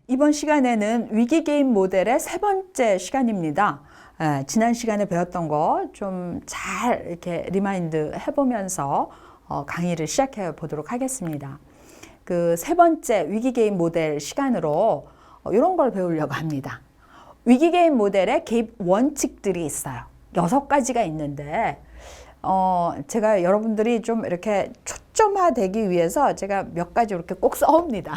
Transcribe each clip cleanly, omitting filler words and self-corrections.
이번 시간에는 위기 게임 모델의 세 번째 시간입니다. 지난 시간에 배웠던 거 좀 잘 이렇게 리마인드 해보면서 강의를 시작해 보도록 하겠습니다. 그 세 번째 위기 게임 모델 시간으로 이런 걸 배우려고 합니다. 위기 게임 모델의 개입 원칙들이 있어요. 6가지가 있는데 제가 여러분들이 좀 이렇게 초점화되기 위해서 제가 몇 가지 이렇게 꼭 써옵니다.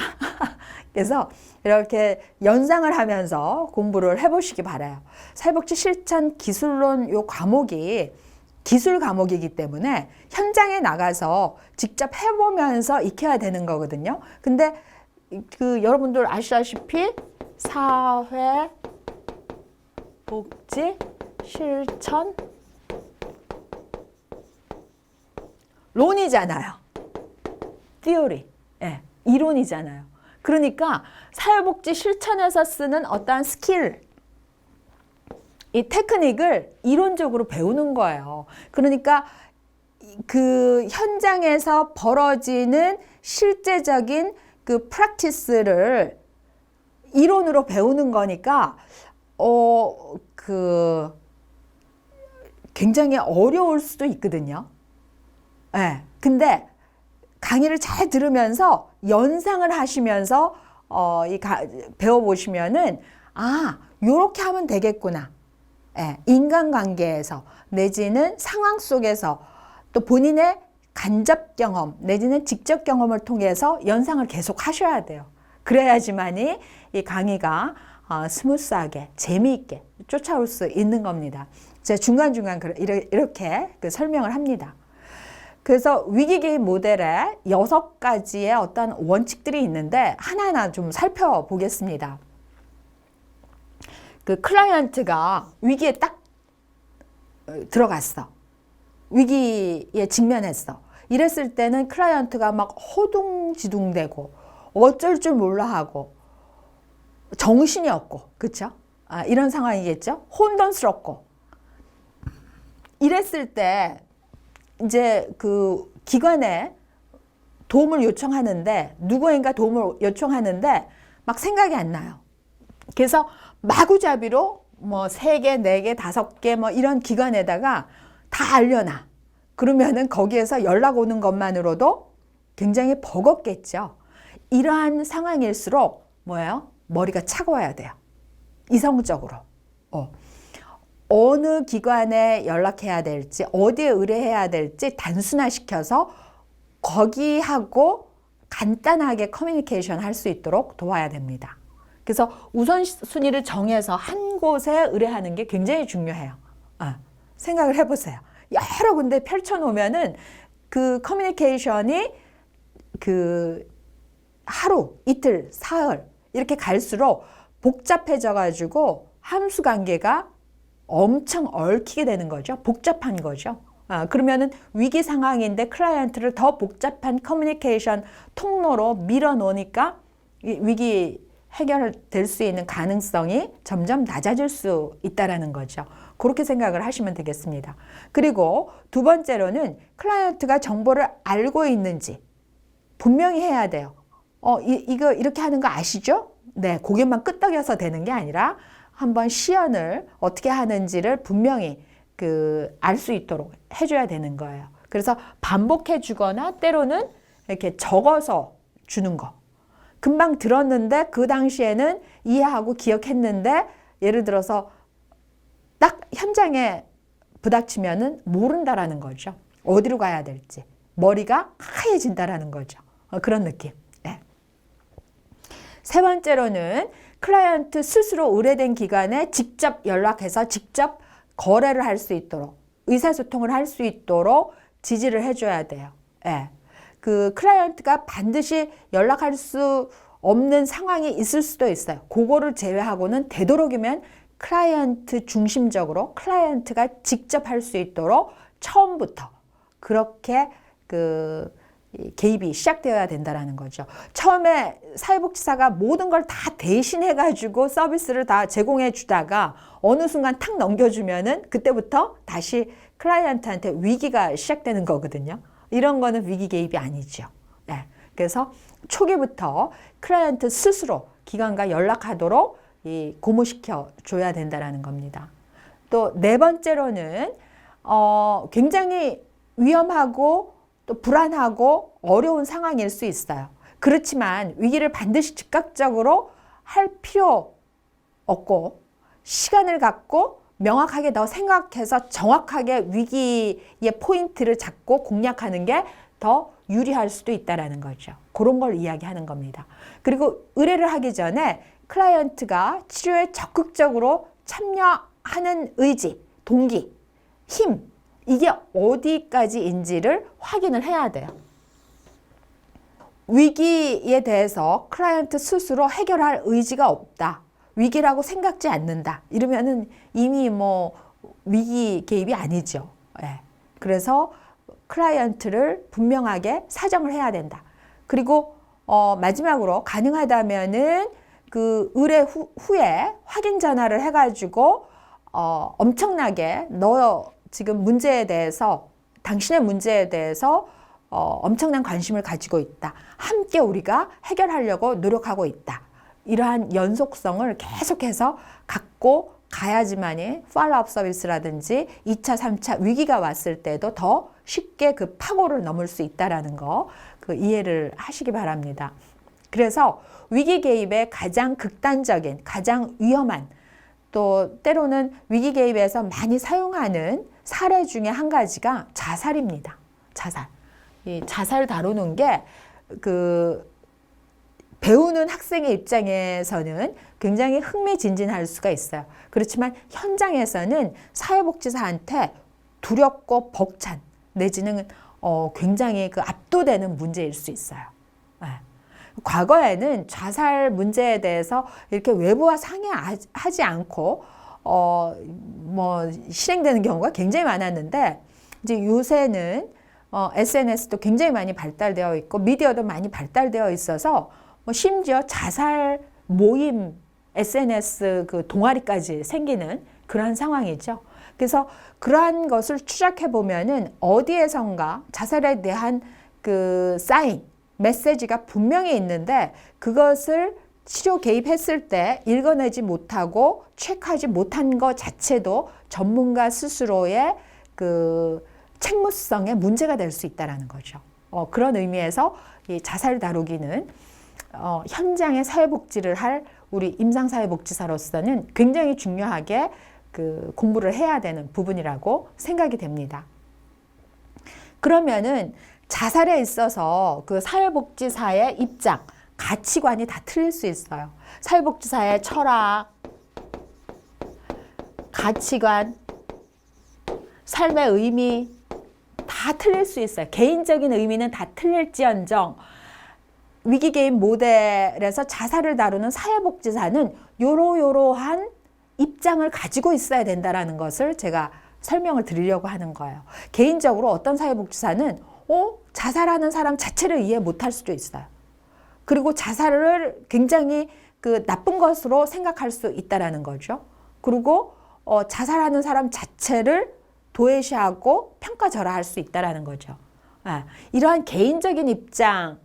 그래서 이렇게 연상을 하면서 공부를 해보시기 바라요. 사회복지 실천 기술론 요 과목이 기술 과목이기 때문에 현장에 나가서 직접 해보면서 익혀야 되는 거거든요. 근데 그 여러분들 아시다시피 사회복지 실천 론이잖아요. theory, 이론이잖아요. 그러니까 사회복지 실천에서 쓰는 어떠한 스킬, 이 테크닉을 이론적으로 배우는 거예요. 그러니까 그 현장에서 벌어지는 실제적인 그 프랙티스를 이론으로 배우는 거니까 굉장히 어려울 수도 있거든요. 근데 강의를 잘 들으면서 연상을 하시면서 배워보시면은 요렇게 하면 되겠구나. 인간관계에서 내지는 상황 속에서 또 본인의 간접 경험 내지는 직접 경험을 통해서 연상을 계속 하셔야 돼요. 그래야지만이 이 강의가 스무스하게 재미있게 쫓아올 수 있는 겁니다. 제가 중간중간 이렇게 설명을 합니다. 그래서 위기 개입 모델에 6가지의 어떤 원칙들이 있는데 하나하나 좀 살펴보겠습니다. 그 클라이언트가 위기에 딱 들어갔어. 위기에 직면했어. 이랬을 때는 클라이언트가 막 허둥지둥대고 어쩔 줄 몰라 하고 정신이 없고, 그렇죠? 이런 상황이겠죠? 혼돈스럽고. 이랬을 때 이제 그 기관에 도움을 요청하는데 누구인가 도움을 요청하는데 막 생각이 안 나요. 그래서 마구잡이로 뭐 3개, 4개, 5개 뭐 이런 기관에다가 다 알려놔. 그러면은 거기에서 연락 오는 것만으로도 굉장히 버겁겠죠. 이러한 상황일수록 뭐예요? 머리가 차가워야 돼요. 이성적으로. 어느 기관에 연락해야 될지, 어디에 의뢰해야 될지 단순화시켜서 거기하고 간단하게 커뮤니케이션 할 수 있도록 도와야 됩니다. 그래서 우선순위를 정해서 한 곳에 의뢰하는 게 굉장히 중요해요. 생각을 해보세요. 여러 군데 펼쳐놓으면은 그 커뮤니케이션이 그 하루, 이틀, 사흘 이렇게 갈수록 복잡해져가지고 함수 관계가 엄청 얽히게 되는 거죠. 복잡한 거죠. 그러면은 위기 상황인데 클라이언트를 더 복잡한 커뮤니케이션 통로로 밀어놓으니까 위기 해결될 수 있는 가능성이 점점 낮아질 수 있다라는 거죠. 그렇게 생각을 하시면 되겠습니다. 그리고 두 번째로는 클라이언트가 정보를 알고 있는지 분명히 해야 돼요. 이거 이렇게 하는 거 아시죠? 네, 고개만 끄덕여서 되는 게 아니라 한번 시연을 어떻게 하는지를 분명히 알 수 있도록 해줘야 되는 거예요. 그래서 반복해 주거나 때로는 이렇게 적어서 주는 거. 금방 들었는데 그 당시에는 이해하고 기억했는데 예를 들어서 딱 현장에 부닥치면은 모른다라는 거죠. 어디로 가야 될지. 머리가 하얘진다라는 거죠. 그런 느낌. 네. 세 번째로는 클라이언트 스스로 의뢰된 기관에 직접 연락해서 직접 거래를 할 수 있도록 의사소통을 할 수 있도록 지지를 해줘야 돼요. 그 클라이언트가 반드시 연락할 수 없는 상황이 있을 수도 있어요. 그거를 제외하고는 되도록이면 클라이언트 중심적으로 클라이언트가 직접 할 수 있도록 처음부터 그렇게 개입이 시작되어야 된다는 거죠. 처음에 사회복지사가 모든 걸 다 대신해가지고 서비스를 다 제공해 주다가 어느 순간 탁 넘겨주면은 그때부터 다시 클라이언트한테 위기가 시작되는 거거든요. 이런 거는 위기 개입이 아니죠. 그래서 초기부터 클라이언트 스스로 기관과 연락하도록 고무시켜 줘야 된다는 겁니다. 또 네 번째로는 굉장히 위험하고 또 불안하고 어려운 상황일 수 있어요. 그렇지만 위기를 반드시 즉각적으로 할 필요 없고 시간을 갖고 명확하게 더 생각해서 정확하게 위기의 포인트를 잡고 공략하는 게 더 유리할 수도 있다는 거죠. 그런 걸 이야기하는 겁니다. 그리고 의뢰를 하기 전에 클라이언트가 치료에 적극적으로 참여하는 의지, 동기, 힘, 이게 어디까지인지를 확인을 해야 돼요. 위기에 대해서 클라이언트 스스로 해결할 의지가 없다. 위기라고 생각지 않는다. 이러면은 이미 뭐 위기 개입이 아니죠. 예. 그래서 클라이언트를 분명하게 사정을 해야 된다. 그리고 마지막으로 가능하다면은 그 의뢰 후에 확인 전화를 해가지고 엄청나게 너 지금 문제에 대해서 당신의 문제에 대해서 엄청난 관심을 가지고 있다. 함께 우리가 해결하려고 노력하고 있다. 이러한 연속성을 계속해서 갖고 가야지만이 팔로우업 서비스라든지 2차, 3차 위기가 왔을 때도 더 쉽게 그 파고를 넘을 수 있다는 거 그 이해를 하시기 바랍니다. 그래서 위기 개입의 가장 극단적인, 가장 위험한 또 때로는 위기 개입에서 많이 사용하는 사례 중에 한 가지가 자살입니다. 자살. 이 자살 다루는 게 그 배우는 학생의 입장에서는 굉장히 흥미진진할 수가 있어요. 그렇지만 현장에서는 사회복지사한테 두렵고 벅찬 내지는 굉장히 그 압도되는 문제일 수 있어요. 네. 과거에는 자살 문제에 대해서 이렇게 외부와 상의하지 않고 뭐 실행되는 경우가 굉장히 많았는데 이제 요새는 SNS도 굉장히 많이 발달되어 있고 미디어도 많이 발달되어 있어서 뭐 심지어 자살 모임 SNS 그 동아리까지 생기는 그러한 상황이죠. 그래서 그러한 것을 추적해 보면은 어디에선가 자살에 대한 그 사인, 메시지가 분명히 있는데 그것을 치료 개입했을 때 읽어내지 못하고 체크하지 못한 것 자체도 전문가 스스로의 그 책무성에 문제가 될 수 있다는 거죠. 그런 의미에서 이 자살 다루기는 현장의 사회복지를 할 우리 임상사회복지사로서는 굉장히 중요하게 그 공부를 해야 되는 부분이라고 생각이 됩니다. 그러면은 자살에 있어서 그 사회복지사의 입장, 가치관이 다 틀릴 수 있어요. 사회복지사의 철학, 가치관, 삶의 의미 다 틀릴 수 있어요. 개인적인 의미는 다 틀릴지언정 위기 개입 모델에서 자살을 다루는 사회복지사는 요러요러한 입장을 가지고 있어야 된다는 것을 제가 설명을 드리려고 하는 거예요. 개인적으로 어떤 사회복지사는 자살하는 사람 자체를 이해 못할 수도 있어요. 그리고 자살을 굉장히 그 나쁜 것으로 생각할 수 있다는 거죠. 그리고 자살하는 사람 자체를 도외시하고 평가절하할 수 있다는 거죠. 이러한 개인적인 입장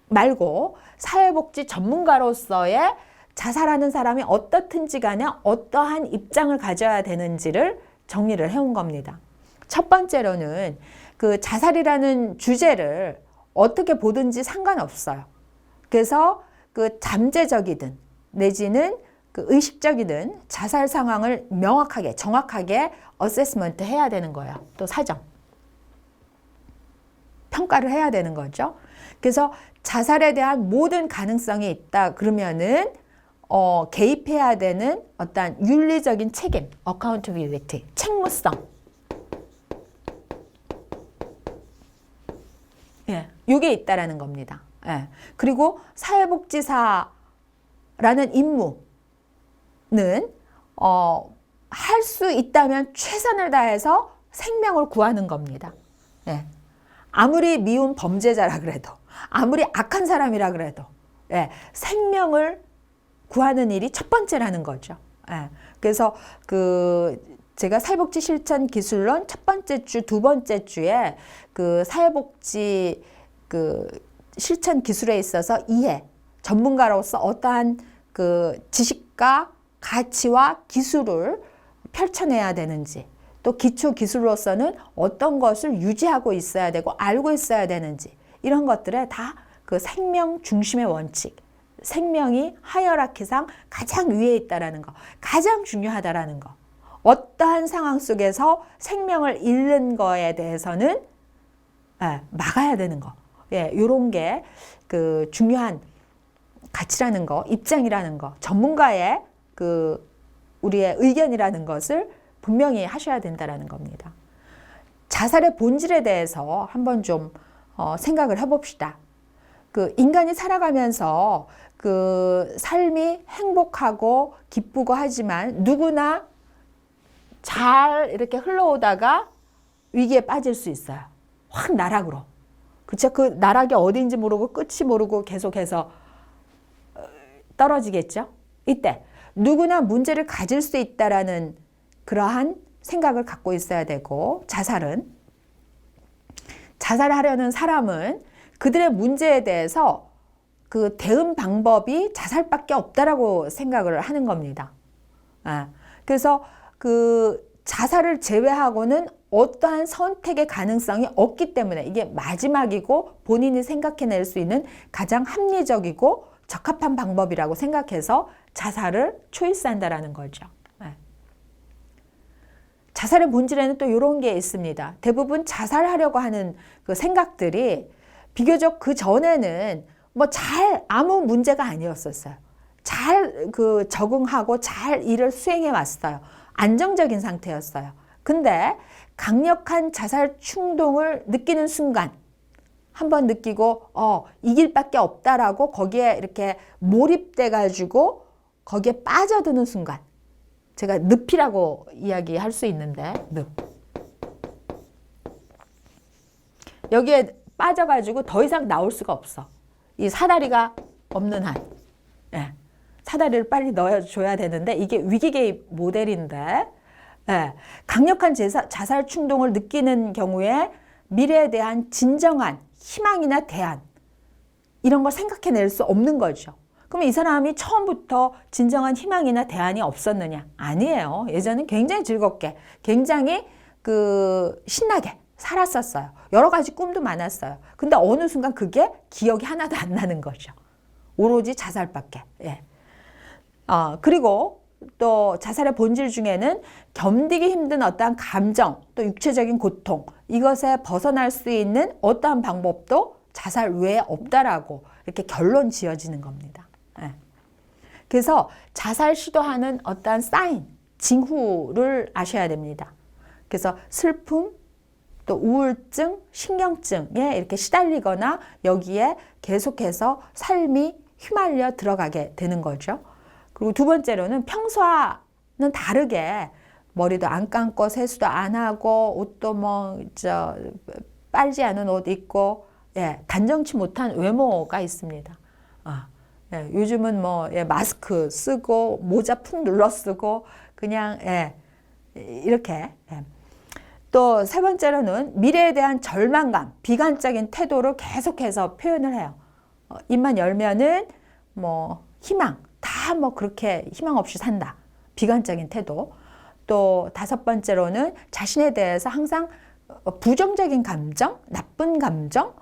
말고 사회복지 전문가로서의 자살하는 사람이 어떻든지 간에 어떠한 입장을 가져야 되는지를 정리를 해온 겁니다. 첫 번째로는 그 자살이라는 주제를 어떻게 보든지 상관없어요. 그래서 그 잠재적이든 내지는 그 의식적이든 자살 상황을 명확하게 정확하게 어세스먼트 해야 되는 거예요. 또 사정. 평가를 해야 되는 거죠. 그래서 자살에 대한 모든 가능성이 있다 그러면은 개입해야 되는 어떤 윤리적인 책임, accountability, 책무성. 예, 이게 있다라는 겁니다. 예. 그리고 사회복지사라는 임무는 할 수 있다면 최선을 다해서 생명을 구하는 겁니다. 예. 아무리 미운 범죄자라 그래도, 아무리 악한 사람이라 그래도, 예, 생명을 구하는 일이 첫 번째라는 거죠. 예. 그래서 제가 사회복지 실천 기술론 첫 번째 주, 두 번째 주에 그 사회복지 실천 기술에 있어서 이해, 전문가로서 어떠한 그 지식과 가치와 기술을 펼쳐내야 되는지, 또 기초 기술로서는 어떤 것을 유지하고 있어야 되고 알고 있어야 되는지, 이런 것들에 다 그 생명 중심의 원칙, 생명이 하이어라키상 가장 위에 있다라는 거, 가장 중요하다라는 거. 어떠한 상황 속에서 생명을 잃는 거에 대해서는 막아야 되는 거. 이런 게 그 중요한 가치라는 거, 입장이라는 거, 전문가의 그 우리의 의견이라는 것을 분명히 하셔야 된다라는 겁니다. 자살의 본질에 대해서 한번 좀 생각을 해봅시다. 그 인간이 살아가면서 그 삶이 행복하고 기쁘고 하지만 누구나 잘 이렇게 흘러오다가 위기에 빠질 수 있어요. 확 나락으로. 그쵸? 그 나락이 어디인지 모르고 끝이 모르고 계속해서 떨어지겠죠? 이때 누구나 문제를 가질 수 있다라는 그러한 생각을 갖고 있어야 되고, 자살하려는 사람은 그들의 문제에 대해서 그 대응 방법이 자살밖에 없다라고 생각을 하는 겁니다. 그래서 그 자살을 제외하고는 어떠한 선택의 가능성이 없기 때문에 이게 마지막이고 본인이 생각해낼 수 있는 가장 합리적이고 적합한 방법이라고 생각해서 자살을 초이스한다라는 거죠. 자살의 본질에는 또 이런 게 있습니다. 대부분 자살하려고 하는 그 생각들이 비교적 그 전에는 뭐 아무 문제가 아니었었어요. 잘 그 적응하고 잘 일을 수행해 왔어요. 안정적인 상태였어요. 근데 강력한 자살 충동을 느끼는 순간 한번 느끼고 이 길밖에 없다라고 거기에 이렇게 몰입돼 가지고 거기에 빠져드는 순간, 제가 늪이라고 이야기할 수 있는데, 늪. 여기에 빠져가지고 더 이상 나올 수가 없어. 이 사다리가 없는 한. 사다리를 빨리 넣어줘야 되는데 이게 위기개입 모델인데, 강력한 자살 충동을 느끼는 경우에 미래에 대한 진정한 희망이나 대안, 이런 걸 생각해낼 수 없는 거죠. 그러면 이 사람이 처음부터 진정한 희망이나 대안이 없었느냐? 아니에요. 예전엔 굉장히 즐겁게, 굉장히 그 신나게 살았었어요. 여러 가지 꿈도 많았어요. 근데 어느 순간 그게 기억이 하나도 안 나는 거죠. 오로지 자살밖에. 그리고 또 자살의 본질 중에는 견디기 힘든 어떠한 감정, 또 육체적인 고통, 이것에 벗어날 수 있는 어떠한 방법도 자살 외에 없다라고 이렇게 결론 지어지는 겁니다. 그래서 자살 시도하는 어떠한 사인, 징후를 아셔야 됩니다. 그래서 슬픔, 또 우울증, 신경증에 이렇게 시달리거나 여기에 계속해서 삶이 휘말려 들어가게 되는 거죠. 그리고 두 번째로는 평소와는 다르게 머리도 안 감고 세수도 안 하고 옷도 빨지 않은 옷 입고 단정치 못한 외모가 있습니다. 요즘은 마스크 쓰고 모자 푹 눌러 쓰고 그냥 이렇게. 또 세 번째로는 미래에 대한 절망감, 비관적인 태도를 계속해서 표현을 해요. 입만 열면은 희망, 다 그렇게 희망 없이 산다. 비관적인 태도. 또 다섯 번째로는 자신에 대해서 항상 부정적인 감정, 나쁜 감정,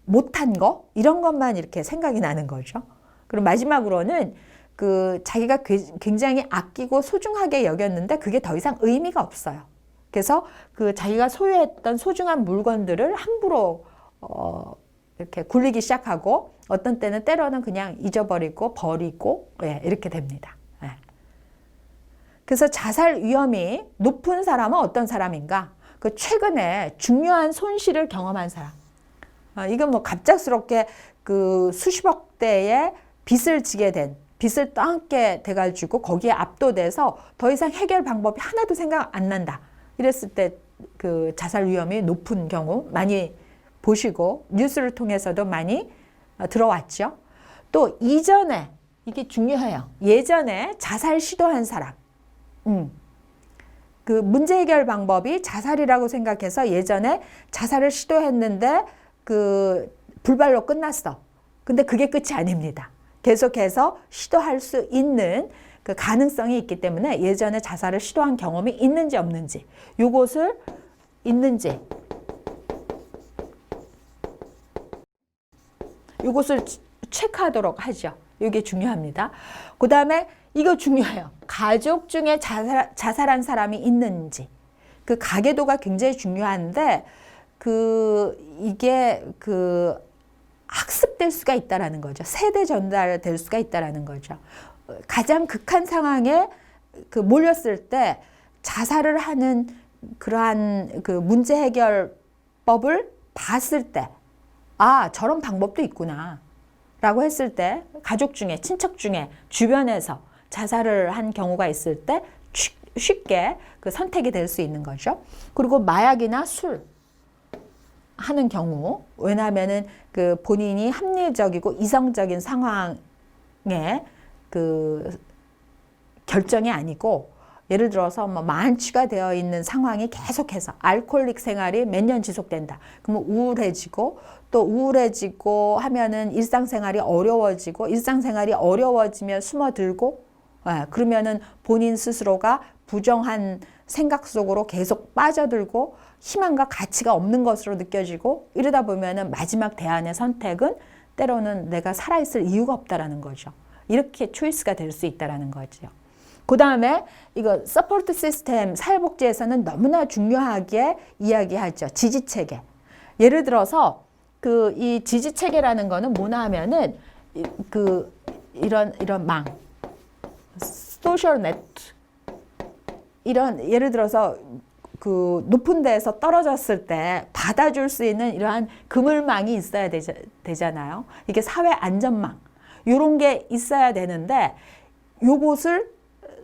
못한 거, 이런 것만 이렇게 생각이 나는 거죠. 그리고 마지막으로는 그 자기가 굉장히 아끼고 소중하게 여겼는데 그게 더 이상 의미가 없어요. 그래서 그 자기가 소유했던 소중한 물건들을 함부로 이렇게 굴리기 시작하고, 어떤 때는 그냥 잊어버리고 버리고 이렇게 됩니다. 그래서 자살 위험이 높은 사람은 어떤 사람인가? 그 최근에 중요한 손실을 경험한 사람. 이건 갑작스럽게 그 수십억 대의 빚을 지게 된, 빚을 떠안게 돼가지고 거기에 압도돼서 더 이상 해결 방법이 하나도 생각 안 난다. 이랬을 때 그 자살 위험이 높은 경우 많이 보시고 뉴스를 통해서도 많이 들어왔죠. 또 이전에, 이게 중요해요. 예전에 자살 시도한 사람. 그 문제 해결 방법이 자살이라고 생각해서 예전에 자살을 시도했는데 그 불발로 끝났어. 근데 그게 끝이 아닙니다. 계속해서 시도할 수 있는 그 가능성이 있기 때문에 예전에 자살을 시도한 경험이 있는지 없는지, 요것을 있는지, 요것을 체크하도록 하죠. 이게 중요합니다. 그 다음에 이거 중요해요. 가족 중에 자살한 사람이 있는지. 그 가계도가 굉장히 중요한데, 이게 학습될 수가 있다라는 거죠. 세대 전달될 수가 있다라는 거죠. 가장 극한 상황에 몰렸을 때 자살을 하는 그러한 문제 해결법을 봤을 때, 아, 저런 방법도 있구나. 라고 했을 때, 가족 중에, 친척 중에, 주변에서 자살을 한 경우가 있을 때 쉽게 선택이 될 수 있는 거죠. 그리고 마약이나 술 하는 경우, 왜냐하면은 본인이 합리적이고 이성적인 상황에 결정이 아니고, 예를 들어서 만취가 되어 있는 상황이 계속해서 알코올릭 생활이 몇 년 지속된다. 그러면 우울해지고, 또 우울해지고 하면은 일상생활이 어려워지고, 일상생활이 어려워지면 숨어들고, 그러면은 본인 스스로가 부정한 생각 속으로 계속 빠져들고 희망과 가치가 없는 것으로 느껴지고, 이러다 보면은 마지막 대안의 선택은 때로는 내가 살아있을 이유가 없다라는 거죠. 이렇게 초이스가 될 수 있다라는 거죠. 그 다음에 이거 서포트 시스템, 사회복지에서는 너무나 중요하게 이야기하죠. 지지체계. 예를 들어서 이 지지체계라는 거는 뭐냐 하면은 이런 망, 소셜 네트, 예를 들어서 높은 데에서 떨어졌을 때 받아줄 수 있는 이러한 그물망이 있어야 되잖아요. 이게 사회 안전망, 이런 게 있어야 되는데, 요것을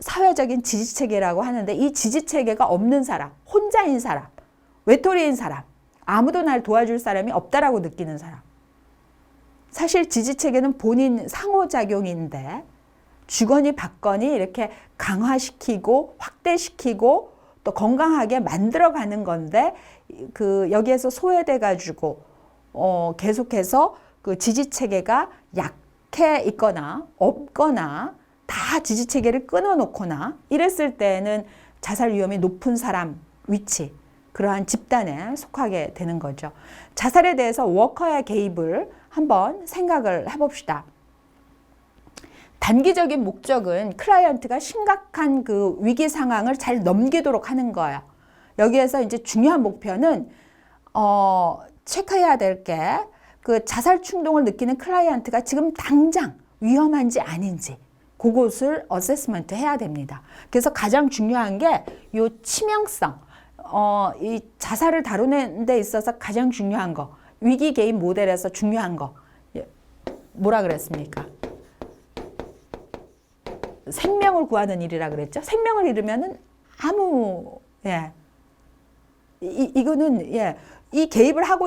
사회적인 지지체계라고 하는데, 이 지지체계가 없는 사람, 혼자인 사람, 외톨이인 사람, 아무도 날 도와줄 사람이 없다라고 느끼는 사람. 사실 지지체계는 본인 상호작용인데, 주거니 받거니 이렇게 강화시키고 확대시키고 또 건강하게 만들어가는 건데, 여기에서 소외돼 가지고 계속해서 지지체계가 약해 있거나 없거나 다 지지체계를 끊어놓거나 이랬을 때는 자살 위험이 높은 사람 위치, 그러한 집단에 속하게 되는 거죠. 자살에 대해서 워커의 개입을 한번 생각을 해봅시다. 단기적인 목적은 클라이언트가 심각한 위기 상황을 잘 넘기도록 하는 거예요. 여기에서 이제 중요한 목표는 체크해야 될 게, 자살 충동을 느끼는 클라이언트가 지금 당장 위험한지 아닌지 그것을 어세스먼트 해야 됩니다. 그래서 가장 중요한 게 요 치명성, 이 자살을 다루는 데 있어서 가장 중요한 거, 위기 개입 모델에서 중요한 거 뭐라 그랬습니까? 생명을 구하는 일이라 그랬죠. 생명을 잃으면은 이거는 이 개입을 하고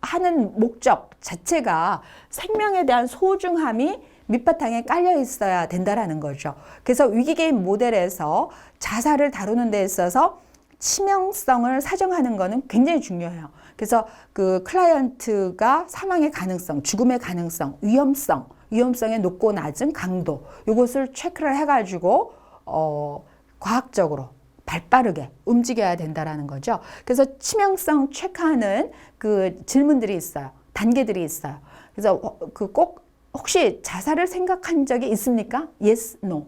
하는 목적 자체가 생명에 대한 소중함이 밑바탕에 깔려 있어야 된다라는 거죠. 그래서 위기 개입 모델에서 자살을 다루는 데 있어서 치명성을 사정하는 거는 굉장히 중요해요. 그래서 클라이언트가 사망의 가능성, 죽음의 가능성, 위험성의 높고 낮은 강도, 이것을 체크를 해가지고 과학적으로 발빠르게 움직여야 된다라는 거죠. 그래서 치명성 체크하는 질문들이 있어요. 단계들이 있어요. 그래서 꼭 혹시 자살을 생각한 적이 있습니까? Yes, no.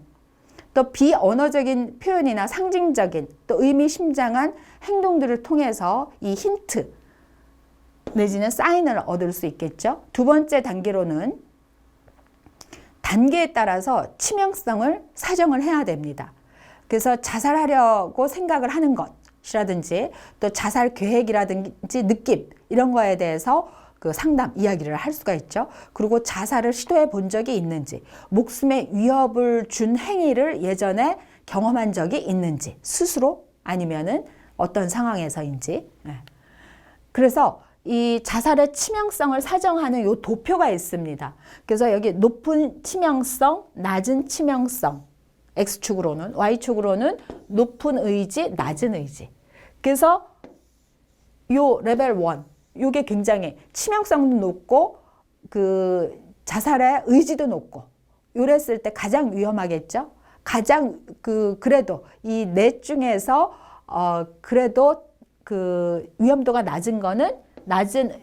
또 비언어적인 표현이나 상징적인 또 의미심장한 행동들을 통해서 이 힌트 내지는 사인을 얻을 수 있겠죠. 두 번째 단계로는 단계에 따라서 치명성을 사정을 해야 됩니다. 그래서 자살하려고 생각을 하는 것이라든지 또 자살 계획이라든지 느낌 이런 거에 대해서 상담, 이야기를 할 수가 있죠. 그리고 자살을 시도해 본 적이 있는지, 목숨에 위협을 준 행위를 예전에 경험한 적이 있는지, 스스로 아니면은 어떤 상황에서인지. 그래서 이 자살의 치명성을 사정하는 요 도표가 있습니다. 그래서 여기 높은 치명성, 낮은 치명성, X축으로는, Y축으로는 높은 의지, 낮은 의지. 그래서 요 레벨 1, 요게 굉장히 치명성도 높고 자살의 의지도 높고 이랬을 때 가장 위험하겠죠. 가장 그래도 이 넷 중에서 그래도 그 위험도가 낮은 거는 낮은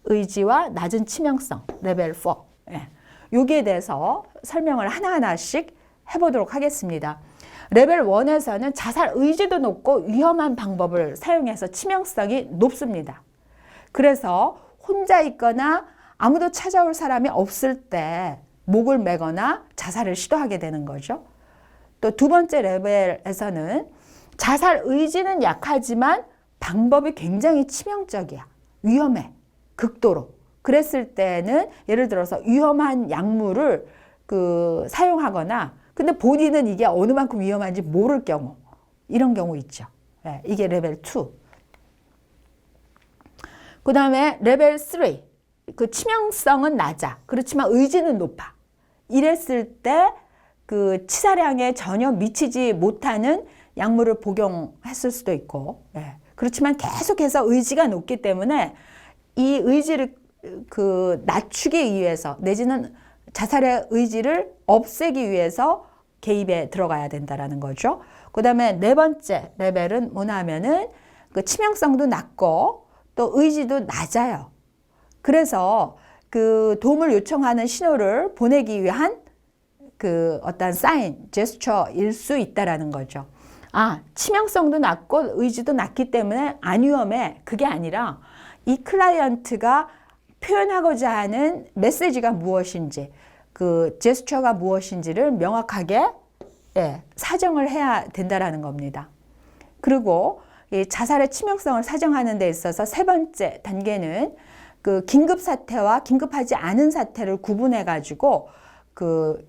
의지와 낮은 치명성 레벨 4. 예. 여기에 대해서 설명을 하나하나씩 해보도록 하겠습니다. 레벨 1에서는 자살 의지도 높고 위험한 방법을 사용해서 치명성이 높습니다. 그래서 혼자 있거나 아무도 찾아올 사람이 없을 때 목을 매거나 자살을 시도하게 되는 거죠. 또 두 번째 레벨에서는 자살 의지는 약하지만 방법이 굉장히 치명적이야. 위험해. 극도로. 그랬을 때는 예를 들어서 위험한 약물을 사용하거나 근데 본인은 이게 어느 만큼 위험한지 모를 경우 이런 경우 있죠. 네, 이게 레벨 2. 그 다음에 레벨 3. 그 치명성은 낮아. 그렇지만 의지는 높아. 이랬을 때 그 치사량에 전혀 미치지 못하는 약물을 복용했을 수도 있고, 예. 그렇지만 계속해서 의지가 높기 때문에 이 의지를 낮추기 위해서 내지는 자살의 의지를 없애기 위해서 개입에 들어가야 된다라는 거죠. 그 다음에 네 번째 레벨은 뭐냐 하면은 그 치명성도 낮고 또 의지도 낮아요. 그래서 그 도움을 요청하는 신호를 보내기 위한 어떤 사인, 제스처일 수 있다라는 거죠. 치명성도 낮고 의지도 낮기 때문에 안 위험해. 그게 아니라 이 클라이언트가 표현하고자 하는 메시지가 무엇인지, 그 제스처가 무엇인지를 명확하게 사정을 해야 된다라는 겁니다. 그리고 이 자살의 치명성을 사정하는 데 있어서 세 번째 단계는 그 긴급 사태와 긴급하지 않은 사태를 구분해 가지고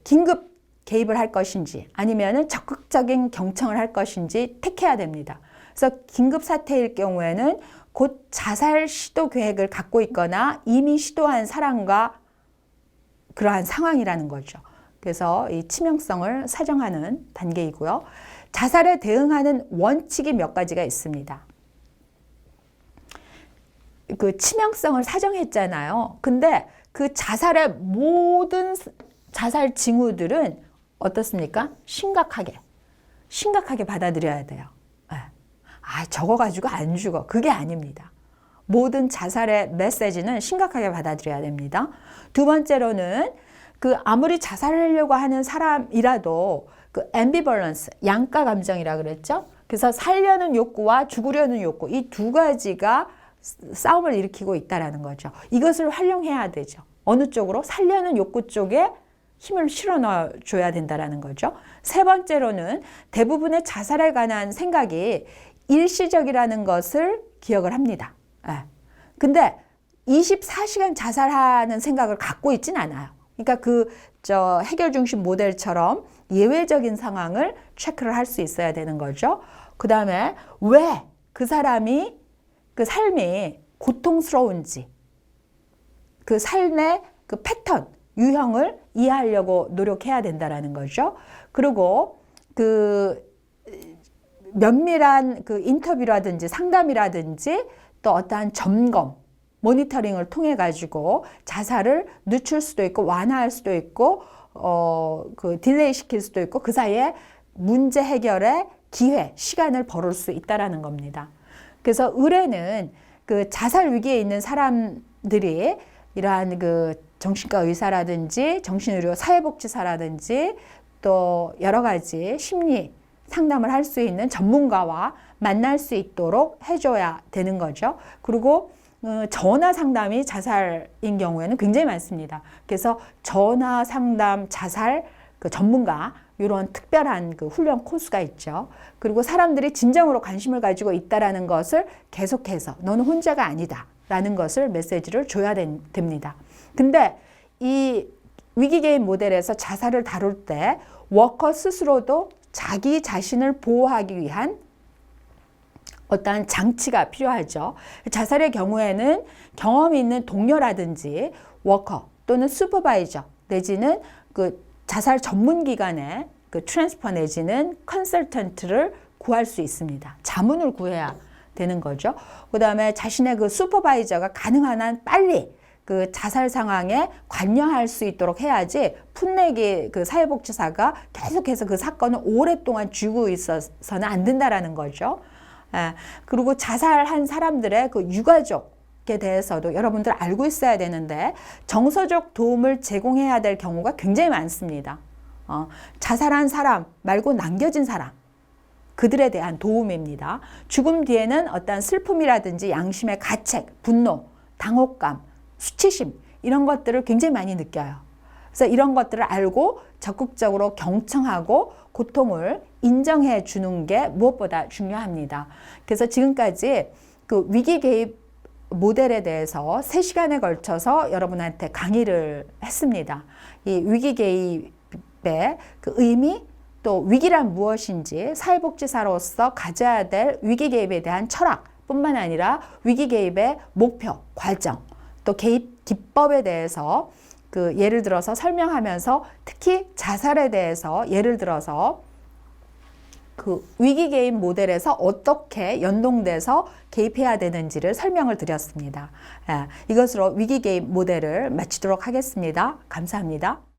긴급 개입을 할 것인지 아니면은 적극적인 경청을 할 것인지 택해야 됩니다. 그래서 긴급 사태일 경우에는 곧 자살 시도 계획을 갖고 있거나 이미 시도한 사람과 그러한 상황이라는 거죠. 그래서 이 치명성을 사정하는 단계이고요. 자살에 대응하는 원칙이 몇 가지가 있습니다. 그 치명성을 사정했잖아요. 근데 그 자살의 모든 자살 징후들은 어떻습니까? 심각하게 받아들여야 돼요. 저거 가지고 안 죽어. 그게 아닙니다. 모든 자살의 메시지는 심각하게 받아들여야 됩니다. 두 번째로는 아무리 자살하려고 하는 사람이라도 앰비벌런스, 양가 감정이라 그랬죠? 그래서 살려는 욕구와 죽으려는 욕구, 이 두 가지가 싸움을 일으키고 있다는 거죠. 이것을 활용해야 되죠. 어느 쪽으로? 살려는 욕구 쪽에 힘을 실어 넣어줘야 된다는 거죠. 세 번째로는 대부분의 자살에 관한 생각이 일시적이라는 것을 기억을 합니다. 근데 24시간 자살하는 생각을 갖고 있진 않아요. 그러니까 해결 중심 모델처럼 예외적인 상황을 체크를 할 수 있어야 되는 거죠. 그 다음에 왜 그 사람이 그 삶이 고통스러운지 그 삶의 그 패턴, 유형을 이해하려고 노력해야 된다라는 거죠. 그리고 면밀한 인터뷰라든지 상담이라든지 또 어떠한 점검, 모니터링을 통해 가지고 자살을 늦출 수도 있고 완화할 수도 있고 딜레이 시킬 수도 있고 그 사이에 문제 해결의 기회, 시간을 벌을 수 있다라는 겁니다. 그래서 의뢰는 자살 위기에 있는 사람들이 이러한 정신과 의사라든지 정신의료 사회복지사라든지 또 여러 가지 심리 상담을 할 수 있는 전문가와 만날 수 있도록 해줘야 되는 거죠. 그리고 전화 상담이 자살인 경우에는 굉장히 많습니다. 그래서 전화 상담 자살 전문가 이런 특별한 훈련 코스가 있죠. 그리고 사람들이 진정으로 관심을 가지고 있다라는 것을 계속해서 너는 혼자가 아니다 라는 것을 메시지를 줘야 됩니다. 근데 이 위기 개입 모델에서 자살을 다룰 때 워커 스스로도 자기 자신을 보호하기 위한 어떠한 장치가 필요하죠. 자살의 경우에는 경험이 있는 동료라든지 워커 또는 슈퍼바이저 내지는 자살 전문기관의 트랜스퍼 내지는 컨설턴트를 구할 수 있습니다. 자문을 구해야 되는 거죠. 그 다음에 자신의 슈퍼바이저가 가능한 한 빨리 그 자살 상황에 관여할 수 있도록 해야지 풋내기 그 사회복지사가 계속해서 그 사건을 오랫동안 쥐고 있어서는 안 된다라는 거죠. 그리고 자살한 사람들의 그 유가족에 대해서도 여러분들 알고 있어야 되는데 정서적 도움을 제공해야 될 경우가 굉장히 많습니다. 자살한 사람 말고 남겨진 사람, 그들에 대한 도움입니다. 죽음 뒤에는 어떤 슬픔이라든지 양심의 가책, 분노, 당혹감, 수치심 이런 것들을 굉장히 많이 느껴요. 그래서 이런 것들을 알고 적극적으로 경청하고 고통을 인정해 주는 게 무엇보다 중요합니다. 그래서 지금까지 그 위기 개입 모델에 대해서 3시간에 걸쳐서 여러분한테 강의를 했습니다. 이 위기 개입의 그 의미, 또 위기란 무엇인지, 사회복지사로서 가져야 될 위기 개입에 대한 철학뿐만 아니라 위기 개입의 목표, 과정, 또 개입 기법에 대해서 그 예를 들어서 설명하면서 특히 자살에 대해서 예를 들어서 그 위기 개입 모델에서 어떻게 연동돼서 개입해야 되는지를 설명을 드렸습니다. 이것으로 위기 개입 모델을 마치도록 하겠습니다. 감사합니다.